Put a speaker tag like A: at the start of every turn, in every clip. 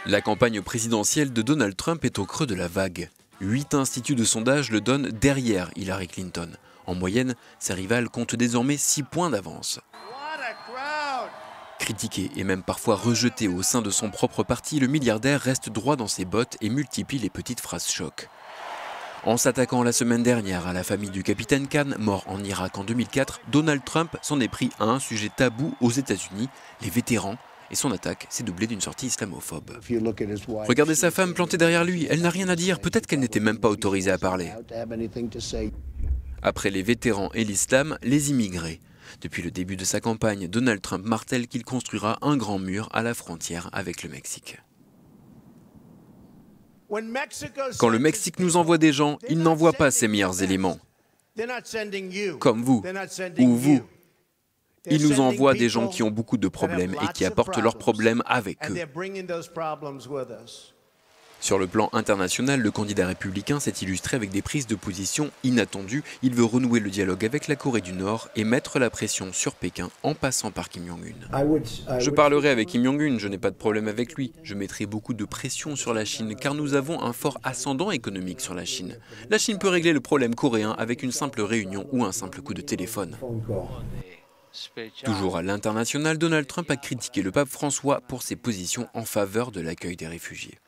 A: La campagne présidentielle de Donald Trump est au creux de la vague. 8 instituts de sondage le donnent derrière Hillary Clinton. En moyenne, ses rivales comptent désormais 6 points d'avance. Critiqué et même parfois rejeté au sein de son propre parti, le milliardaire reste droit dans ses bottes et multiplie les petites phrases choc. En s'attaquant la semaine dernière à la famille du capitaine Khan, mort en Irak en 2004, Donald Trump s'en est pris à un sujet tabou aux États-Unis, les vétérans, et son attaque s'est doublée d'une sortie islamophobe. Regardez sa femme plantée derrière lui, elle n'a rien à dire, peut-être qu'elle n'était même pas autorisée à parler. Après les vétérans et l'islam, les immigrés. Depuis le début de sa campagne, Donald Trump martèle qu'il construira un grand mur à la frontière avec le Mexique. Quand le Mexique nous envoie des gens, il n'envoie pas ses meilleurs éléments, comme vous ou vous. Il nous envoie des gens qui ont beaucoup de problèmes et qui apportent leurs problèmes avec eux. Sur le plan international, le candidat républicain s'est illustré avec des prises de position inattendues. Il veut renouer le dialogue avec la Corée du Nord et mettre la pression sur Pékin en passant par Kim Jong-un. Je parlerai avec Kim Jong-un, je n'ai pas de problème avec lui. Je mettrai beaucoup de pression sur la Chine car nous avons un fort ascendant économique sur la Chine. La Chine peut régler le problème coréen avec une simple réunion ou un simple coup de téléphone. Toujours à l'international, Donald Trump a critiqué le pape François pour ses positions en faveur de l'accueil des réfugiés.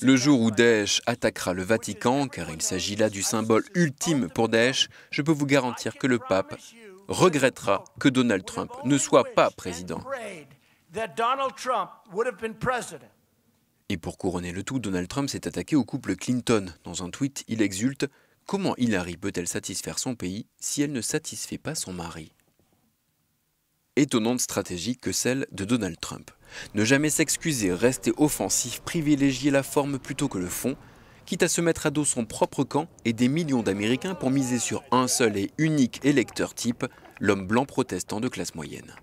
A: Le jour où Daesh attaquera le Vatican, car il s'agit là du symbole ultime pour Daesh, je peux vous garantir que le pape regrettera que Donald Trump ne soit pas président. Et pour couronner le tout, Donald Trump s'est attaqué au couple Clinton. Dans un tweet, il exulte « Comment Hillary peut-elle satisfaire son pays si elle ne satisfait pas son mari ?» Étonnante stratégie que celle de Donald Trump. Ne jamais s'excuser, rester offensif, privilégier la forme plutôt que le fond, quitte à se mettre à dos son propre camp et des millions d'Américains pour miser sur un seul et unique électeur type, l'homme blanc protestant de classe moyenne.